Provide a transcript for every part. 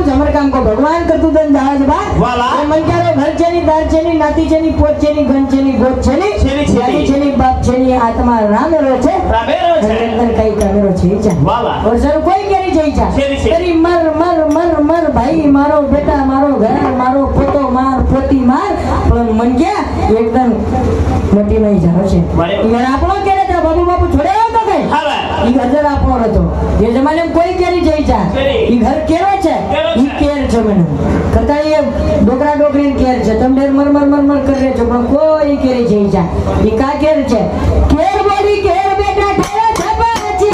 कुछ हमर काम को भगवान करतु दन जहाज बा वाला मन क्यारो घर छेनी दार छेनी नाती छेनी पोत छेनी गन छेनी गोत छेनी यादी छेनी बाप छेनी आत्मा रामेरो छे अंदर कई कामेरो छे चा वाला और सर कोई केरी छे चा तेरी मर मर मर मर भाई मारो बेटा मारो घर मारो पोतो मार पोती मार पण मन क्या एकदम मोटी नहीं जानो छे यार आपनो केरे ता बाबू बाबू छोड़े तो कई हावा ई घर आपनो रतो ये जमाने में कोई केरी छे चा ई घर केरो छे ई केर छे मने कता ये डोकरा डोकरी केर छे तम ढेर मर मर मर मर कर रे छो पण कोई केरी छे चा ई का केर छे केर बोली केर बेटा केर छपा छे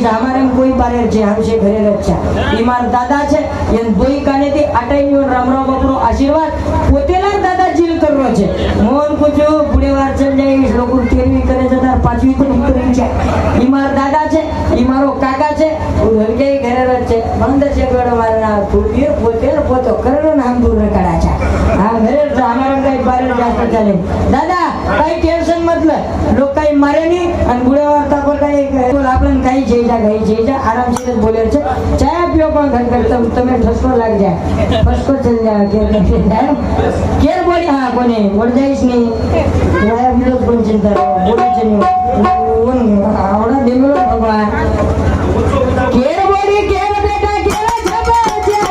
हमारे कोई बारे जे हमसे घरे रक्षा ईमान दादा छे एन दोई काने थी आटाईनो रामराव बापूनो आशीर्वाद पोतेला दादा जील कररो छे मोहन कुछो बुढ़ेवार चल जाई लोको 13वी करे जता 5वी पण उतरी छे ईमार दादा छे ईमारो काका छे हलके घरे रचे बंद छे गड मारना फूटी पोतेल पोतो कररो नाम दूर रकाडा छे हां घरे हमारे कई बारे जास्त चले दादा कई टेंशन मतलब लोग कई मारे नी अन बुढ़ेवार ता पर कई बोल आपन कई गई जा आराम से बोले छे चाय पियो पण घर कर तमे ठसको लाग जाए ठसको चल जाए केर बोली हां कोने वड जाईस नी वाया विरोध कोण चिंता बोले छे नी आवडा देमलो भगवान केर बोली केर बेटा केर छबा छे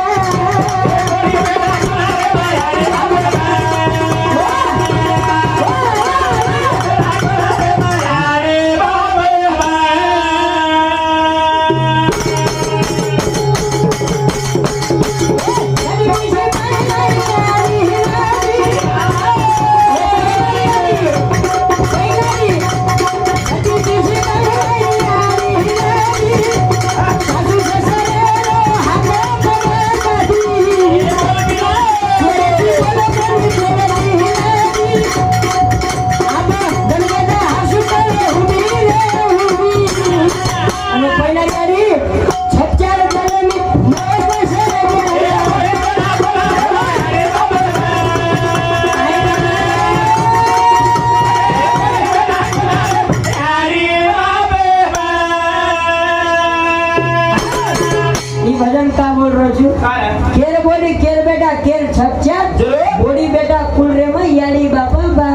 केर बोली केर बेटा केर छपछप बोडी बेटा कुल रे में याडी बापा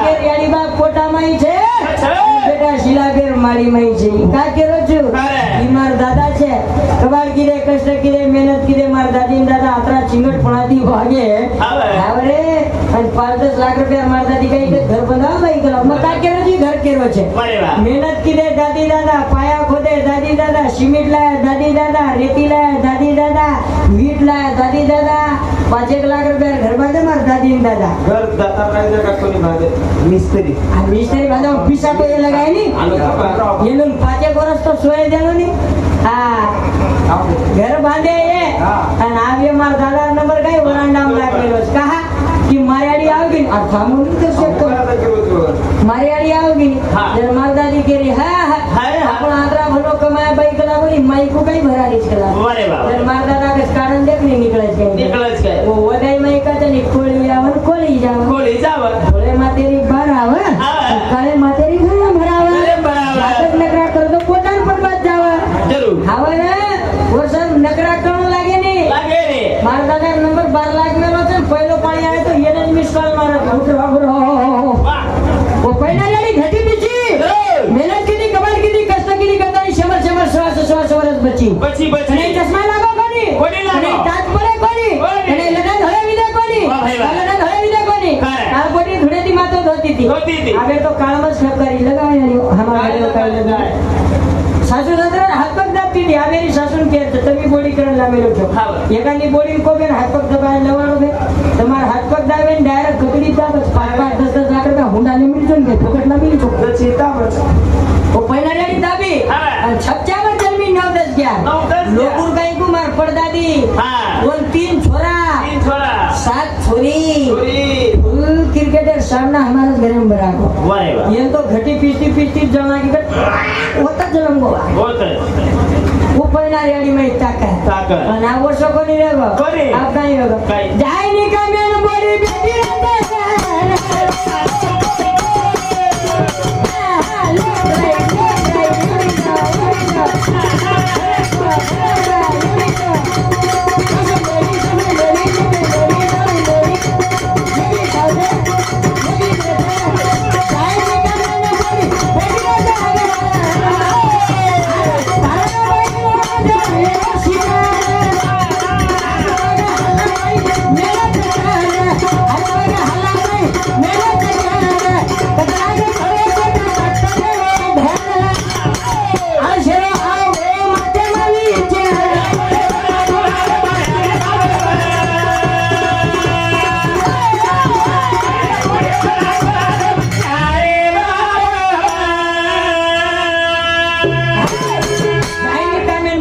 केर याडी बाप कोटा में छे बेटा शिला केर माड़ी में छे का केरो छु बीमार दादा छे कबाड़ किरे कष्ट किरे मेहनत किरे मार दादी दादा आतरा चिंगट पणाती भागे आवरे अन 5-10 लाख रुपया मार दादी कई घर बनावा भाई करो म का केरो जी घर केरो छे मेहनत किरे दादी दादा पाया खोदे दादी दादा सीमेंट लाया दादी दादा रेती लाया दादी दादा वीट लाया दादी दादा 5-1 लाख रुपया घर बांधे मार दादी दादा घर दाता राजा का कोनी बांधे मिस्त्री बांधो पीसा तो ये लगाए नी ये लोग 5-1 वर्ष तो सोए देनो नी हां घर बांधे ये અને આવીએ માર દાદા નંબર કઈ વરાંડામાં લાગેલો છે કહા कि मारियाड़ी आओगी और थामो नहीं कर सकतो मारियाड़ी आओगी जर मार दादी केरी हां अपन आंतरा भलो कमाया बाई कला बोली माई को कई भराड़ी कला अरे बाबा जर मार दादा के कारण देख नहीं निकले છે वो वदाई में कहते नहीं कोली आवन कोली जाव बोले मा तेरी बार आवे काले मा तेरी घर भरावा नाटक नकरा कर दो कोटान पर बात जावा जरूर हावे ने वो सब नकरा करण लागे नी मार दादा नंबर 12 लाख में रोज पहलो पानी आए तो ये ने मिस कॉल मारे वो पहला यानी घटी बिची मेहनत की कमाल की कष्ट की करता नहीं शमर श्वास वर्ष बची नहीं चश्मा लागो कोनी नहीं ताज परे कोनी नहीं लगन होए विदे कोनी लगन होए विदे कोनी आ बोडी धुड़ेती मातो धोती थी आगे तो काळमच ठपकारी लगावे हमारे लोग लगाए सासू ससरा हाथ पग दाबती थी आवेरी सासून के तमी बोडी करण लावेलो छो एकानी बोडी को बेन हाथ पग दबाए लवाड़ो बे તમાર હાથ પગ દાવે ને સીધા બસ 5-10 લાખ રૂપિયા હુંડા ને મિલજો ને ફોકટ ના મિલજો તો ચેતા બસ ઓ પહેલા રેડી દાબી હા. અને છપચામાં જન્મી 9-10 ગયા 9-10 લોકોર કઈ કુમાર પડદાદી હા. બોલ 3 છોરા 3 छोरा 7 छोरी ચોરી क्रिकेटर सामना हमारे घर में बराबर वाह वाह ये तो घटी पीसती जना की होता जन्म गोवा बहुत है वो पहिला रेडी में ताका ताकत. અને આ વર્ષો કોની રેગો કોની? આ કાઈ રેગો કાઈ. જાય ની કામે ને બોડી બેટી રહે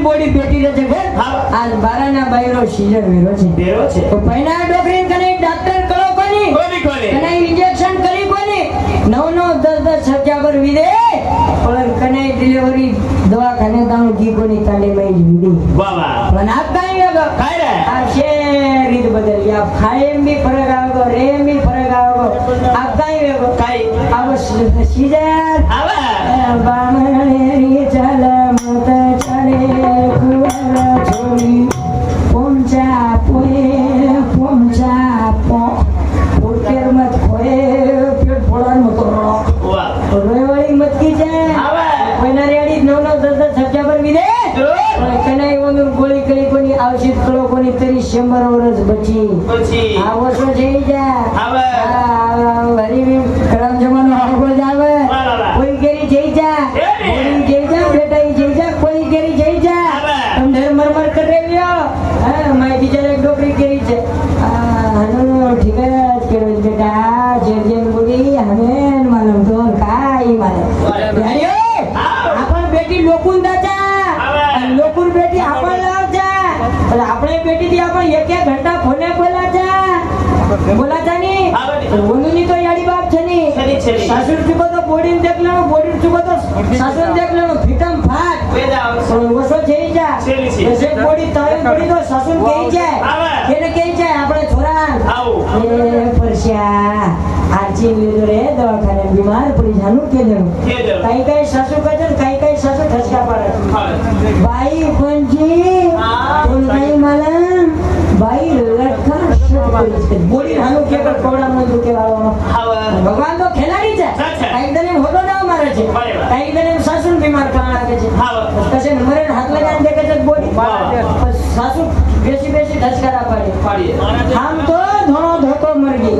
બોડી બેટી રહે છે હા. આજ બારાના બાયરો સીઝન વેરો છે बेरो छे તો પૈના ડોકરી કને ડોક્ટર કરો કોની कोनी कोनी કને ઇન્જેક્શન કરી કોની 9-10 છક્યા પર વિદે પણ કને ડિલિવરી દવાખાને તાણું કી કોની તાંડે માં જ વિદી वाह वाह પણ આપ કાઈ વેગો काय रे આ છે રીત બદલ યા ખાયમ બી ફરક આવગો રેમ બી ફરક આવગો આપ કાઈ વેગો काय આવ સીઝન आवा બામણે ચાલ મત ચાલે કુવર છોડી પોંચા પો પોટેર મત ખોએ પેટ ફોડાન મત રો वाह રોયવાળી મત કી છે आवा કોઈના રેડી 9-10 છક્યા પર વિદે जरूर કનાઈ વગર ગોળી કરી કોની આવશી કરો કોની તરી 100 વર્ષ બચી પછી આ વર્ષો જઈ જા आवा હરી કરમ જમાનો આગો જાવે वाह वाह કોઈ કેરી જઈ જા કોઈ જઈ જા બેટા જઈ જા કોઈ કેરી જઈ જા आवा તમ ઢેર મરમર કરે લ્યો હા માય બીજા એક ડોકરી કેરી છે હાનો ઠીક જ કેરો બેટા જે બોલી હમેન માલમ તો કાઈ માલમ યાર આપણ બેટી લોකුન દાચા લોકુર બેટી આપણ લાવજા અને આપણે બેટી થી આપણ એક ઘંટા ફોને બોલાજા ની ઓનુની તો યાડી બાપ છે ની छनी छनी સાસુર ચુકો તો બોડી દેખ લેનો બોડી ચુકો તો સાસુર દેખ લેનો ફીટમ ફાટ बेजा વસો જઈ જા છેલી છે. વસે બોડી તાળી બોડી તો સાસુર કહી જાય આવે. કેને કહી જાય આપણે છોરા आओ એ પરસ્યા આજી લીધો રે દવાખાને બીમાર પડી જાનું કે દેવું के दे કઈ સાસુ કહે છે કઈ સાસુ ખસકા પડે हां ભાઈ પંજી હા. બોલ ભાઈ માલમ ભાઈ લટકા બોડી હાનું કે કોડા માં દુકે વાળો आवा ભગવાન તો ખેલાડી છે સાચે. કઈ દને હોતો ના મારે છે બરાબર. કઈ દને સાસુ બીમાર કાણ લાગે છે आवा કશે મરે હાથ લગાવીને દેખે છે બોડી બરાબર. સાસુ બેસી ધસકારા પાડે पाड़ी આમ તો ધોણો ધોકો મર ગઈ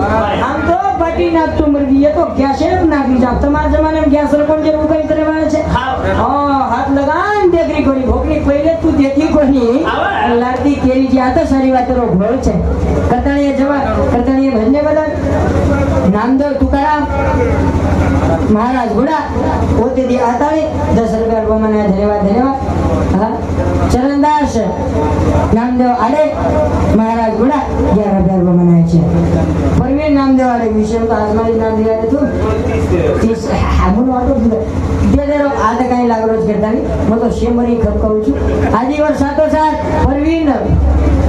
આમ તો પાટી નાખતું મર ગઈ એ તો ગેસે નાખી જા તમારા જમાનામાં ગેસ રકોણ જે ઉગાઈ કરવા છે हां હા હાથ લગાન દેખરી કોની ભોકની પહેલે તું દેખી કોની આવે. લાડતી કેરી જે આ તો સારી વાતરો ઘોળ છે કરતાણીએ ભજને બધા નામદેવ તુકારામ મહારાજ ઘોડા પોતે દી આતાળી 10 રૂપિયા બમાના ધન્યવાદ હા ચરણદાસ નામદેવ આડે મહારાજ ઘોડા 11 રૂપિયા બમાના છે પરવીર નામદેવ આડે વિશે તો આજમારી નામદેવ આડે તું 30 હામુનો આટો દેરો આ તો કઈ લાગરો જ કરતા નહીં હું તો શેમરી ખપ કહું છું આજી વર્ષ સાથો સાથ પરવીર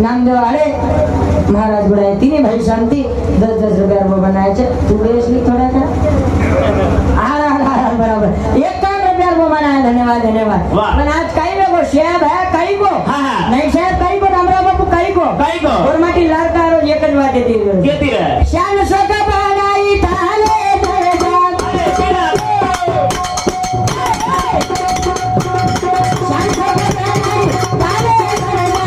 નામદેવ આડે મહારાજ ગુડાએ તીને ભાઈ શાંતિ 10 રૂપિયા બનાવે છે તું દેશ ની થોડા કા બરાબર 51 રૂપિયા બનાવે ધન્યવાદ વાહ. પણ આજ કઈ લોકો સાહેબ હે કઈ ગો હા, હા. નહીં સાહેબ કઈ ગો રામરા બાપુ કઈ ગો કઈ ગો? ગોરમાટી લારકારો એક જ વાત હતી केती रे શાન સોકા બનાઈ તાલે દરબાર શાન સોકા બનાઈ તાલે દરબાર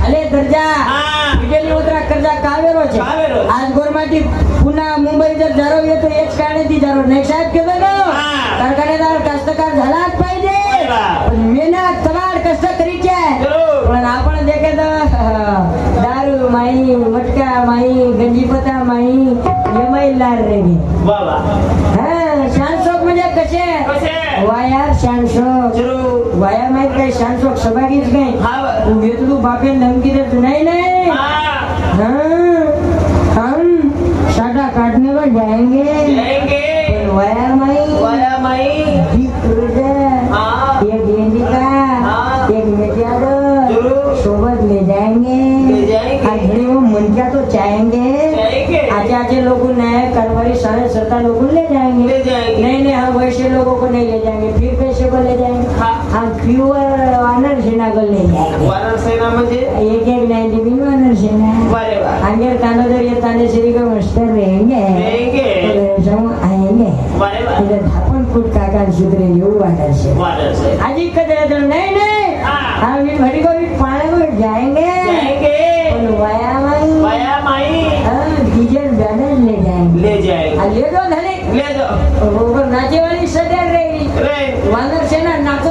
अले दर्जा हा. विजेली उतरा कर्जा कावेरो છે कावेरो. आज गोरमाटी पुन्हा मुंबई जर जारो येतो एक कारणाची जारो नाही साहेब केलं ना हा. कारखानेदार कास्तकार झालाच पाहिजे बरोबर. पण मेहनत कमाल कष्ट करीचे जरूर. पण आपण देखे तर दारू माई मटका माई गंजीपता माई यमाई लार रे बाबा हा शानशोक म्हणजे कसे कसे वायार शानशोक जरूर वाया माहित काय शानशोक सभागीच काय हा तू घेतलू बापे धमकी देत नाही नाही हाँ हाँ, हम साटा काटने को जाएंगे जाएंगे पण वाया माई वाया माई एक रुपये, हाँ एक गेंडिका हाँ. एक मेटियाडो जरूर. सोबत ले जाएंगे ले जाएंगे. और घड़ी वो मुनक्या तो चाहेंगे जाएंगे. आचे आचे लोगों ने करवारी 7.5 लोगों ले जाएंगे ले जाएंगे. नहीं नहीं हम वैसे लोगों को नहीं ले जाएंगे फिर पैसे को ले जाएंगे हाँ. हम प्योर वानर सेना को ले जाएंगे वानर सेना म्हणजे एक 90 वानर सेना वारे वा अंगेर कानोदर ये ताने श्री का मास्टर रहेंगे रहेंगे. तो जाऊं आएंगे वारे वा इधर धापन फुट काका सुधरे यो वानर से वानर से आजी कदर तो नहीं नहीं हाँ. हम इन भड़ी को भी पाने को जाएंगे जाएंगे और वाया माई वाया माई डीजल बैनर ले जाएंगे ले जाएंगे ले दो धनी ले जाओ ऊपर नाचे वाली सदैव रहेगी रे वानर सेना नाचो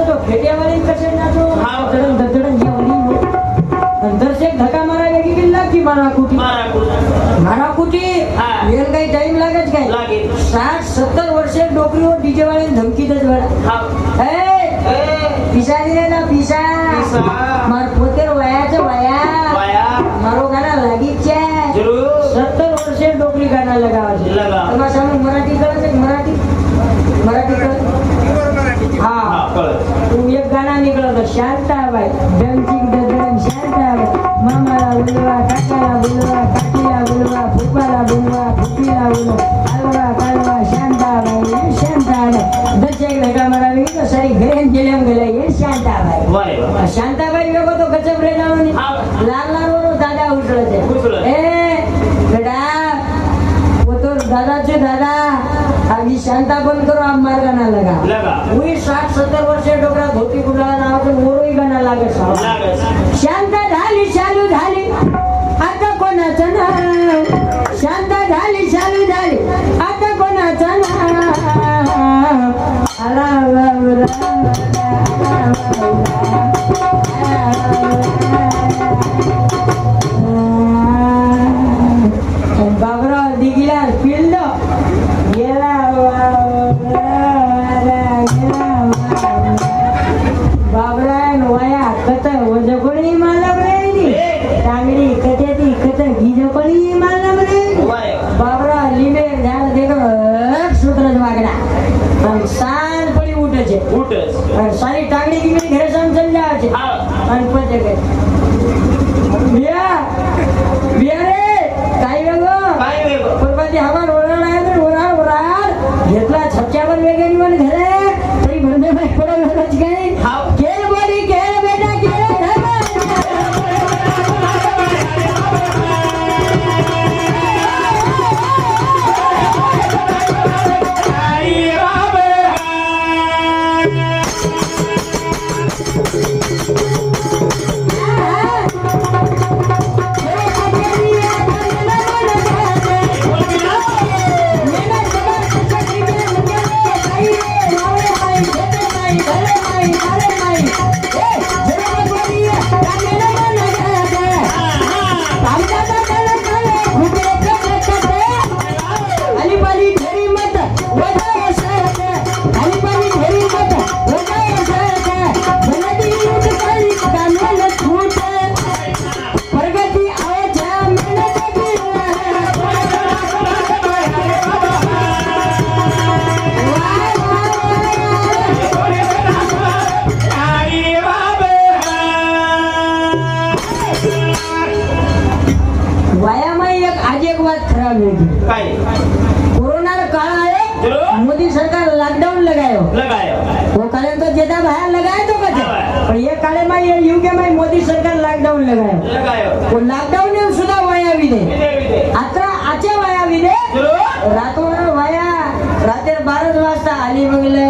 तो फेटे वाली कसे नाचो हाँ. दड़न ये वाली अंदर से धक्का मारा की किल्ला की मारा कुटी मारा कुछ मारा कुटी हाँ. येन काही टाइम लागेच काय लागे 60-70 वर्षे डोकरीवर डीजे वाले धमकी देत बडा हाँ ए पिसा दिले ना पिसा पिसा. मार पोतेर वयाचं वया वाया मारो गाना लागीच છે जरूर 70 વર્ષે ડોકરી ગાના લગાવે છે લગાવે. તમારા સામે મરાઠી કરે છે મરાઠી કરે હા हाँ कळत તું એક ગાના નીકળો તો શાંતાબાઈ ડમચીક ડમ શાંતાબાઈ મામાલા બોલવા કાકાલા બોલવા કાકીલા બોલવા ફૂફાલા બોલવા ફૂફીલા બોલવા કાલવા કાલવા શાંતાબાઈ શાંતાબાઈ દસેક ધક્કા મારાવી તો સારી ઘરે જેલેમ ગલાઈ એ શાંતાબાઈ वारे वा શાંતાબાઈ વેગો તો ગજબ રે જાવની હા. લાલ લાલ વાળો દાદા ઉછળે છે ઉછળે. એ બેટા वो तो दादा છે દાદા આવી શાંતા બંધ કરો આમ માર ગાના લગા लगा હું 60-70 વર્ષે ડોકરા ધોતી ગુડાના આવે મોરોઈ ગાના લાગે છે लागे शांता झाली चालू झाली आता कोणाचं ना शांता झाली चालू झाली आता कोणाचं ना आला बाबराव दिगिला फिल्ड गेला बाबरान वया कत वजपणी मालम रे टांगडी कत्याती कत गिजपणी मालम रे वारे बाबरा લીમે ध्यान દેખો સૂત્ર જ વાગડા આમ શાન પડી ઉઠે છે उठस અને સારી ટાંગડી ગીગડી ઘરે સમજલ જાય છે हाँ અને પછી કે बिया बिया रे काय वेगो काय वेगो परवाची हवा ओरड आहे तर ओरड घेतला छक्क्यावर वेगेनी वन घरे तरी भरणे बाई पडा वेगळाच काय हाँ खेळ बोली खेळ बेटा खेळ आई बाबे काय कोरोना काळ आहे जरूर. मोदी सरकार लॉकडाउन लगायो लगायो वो काले तो जेता बाहर लगाए तो कथे हाँ. पण ये काळे में ये यूके में मोदी सरकार लॉकडाउन लगायो लगायो वो लॉकडाउन ने सुद्धा वाया विदे विदे विदे आता आचे वाया विदे जरूर रातोर वाया रात्री 12 वाजता आली बंगले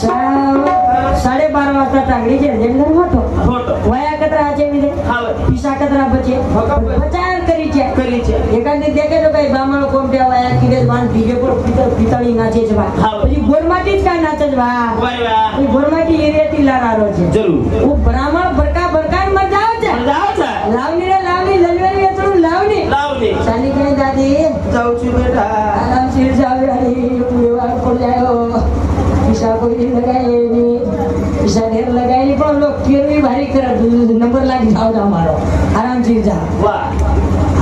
12:30 वाजता टांगडीचे जेलर होतो फोटो वाया कथा કતરા આચેવી દે હા પીસા કતરા બચે પચાર કરી છે કરી છે એકાંદી દેખે તો કઈ બામણો કોમટે આયા કીધે વાન ડીજે પર પિતળી નાચે છે વા હા. પછી ગોરમાટી જ કા નાચે છે વા વાહ વાહ એ ગોરમાટી એરિયાથી લારારો છે જરૂર ઓ બ્રાહ્મણ ભરકા ભરકાન મજા આવે છે જાઓ છે લાવની રે લાવની લલવેરી એટલું લાવની લાવની ચાલી કે દાદી જાઉં છું બેટા આરામ સિર જાવે હરી ઉવા પડ જાયો પીસા કોઈ દી લગાય ની પીસા ઢેર લગાય ની પણ લોક કેરવી ભારી કરે નંબર લાગી જાવ તમારો આરામ સિર જા વાહ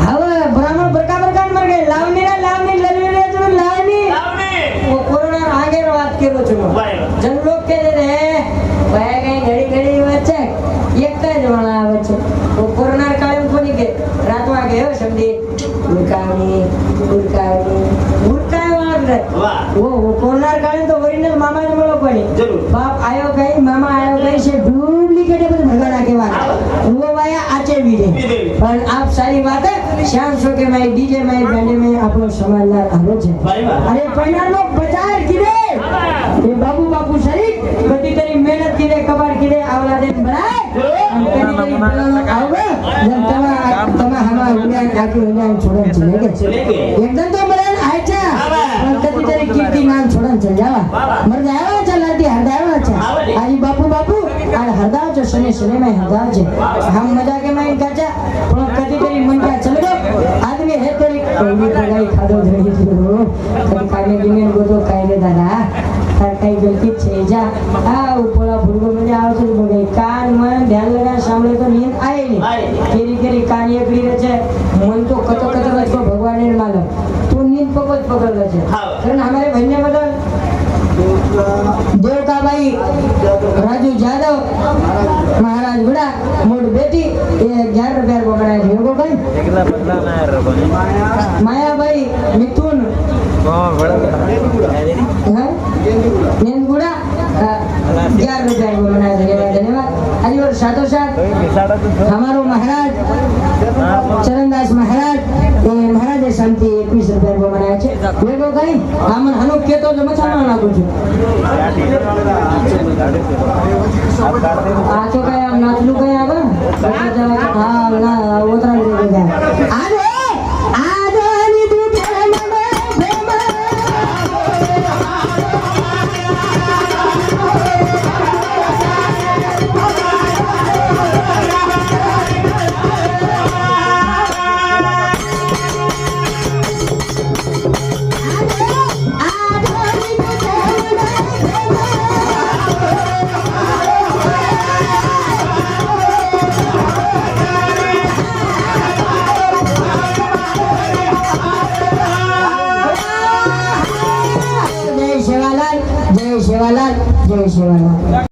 હવે બ્રાહ્મણ ભરકા ભરકાન મર ગઈ લાવની રે લાવની લલવેરી એટલું લાવની લાવની ઓ કોરોના આગેનો વાત કર્યો છું વાહ જન લોક કે રે ભાઈ કઈ ઘડી ઘડી વચ્ચે એક જ વણા આવે છે ઓ કોરોના કાળે કોની કે રાતમાં ગયો સમજી ઉડકાવની વાળા વાહ ઓ કોરોના કાળે તો ઓરિજિનલ મામા જ મળો પડી જરૂર બાપ આયો ગઈ મામા આયો ગઈ છે ડુપ્લિકેટ બધું ભગાડા કેવા વો વાયા આચે બીજે પણ આપ સારી વાત હે શ્યામ શો કે મેં ડીજે મેં બેન્ડે મેં આપણો સમાજના આવો છે વાહ અરે પૈણાનો બજાર કીધે એ બાપુ શરીફ બધી તેરી મહેનત કીધે કબાડ કીધે આવલા દે બરાય અને કદી તેરી પેલાનો આવે જેમ તમા હમા ઉડ્યા કાકી ઉડ્યા છોડન ચલે કે ચલે કે એકદમ તો બરાબર આચા પણ કદી તેરી કીર્તિ નામ છોડન ચલ જાવા મર જાવા ચલાતી હરદાવા છે આજી બાપુ આ હરદાવ છે શને में हरदाव છે हम मजा के में काचा પણ કદી તેરી મન क्या चल गो आदमी है तेरी कोई पगाई खादो धरी कदी काने गिने ગોતો કાઈ દાદા તાર કઈ ગલતી છે જા આ ઉપોળા ભૂલગો મજા આવશે બગઈ કાન મન ધ્યાન લગા સાંભળે તો નીંદ આય નહીં કેરી કાન એકડી રહે છે મન તો કતો રચકો ભગવાન ને માલો તું નીંદ પકડ છે કારણ हमारे भन्ने बदल देवता भाई राजू यादव महाराज गुड़ा मोट बेटी ये 11 रुपया को बनाया है को भाई माया भाई मिथुन नींदगुड़ा 11 रुपया को बनाया धन्यवाद आज और साथों साथ हमारो महाराज चरणदास महाराज ये महाराज शांति 21 रुपया को बनाया છે देखो भाई हमन हनु के तो जमछाना लागू છું આ તો કઈ આમ નાચલું કઈ આવે હા ના ઓતરા દે ગયા આ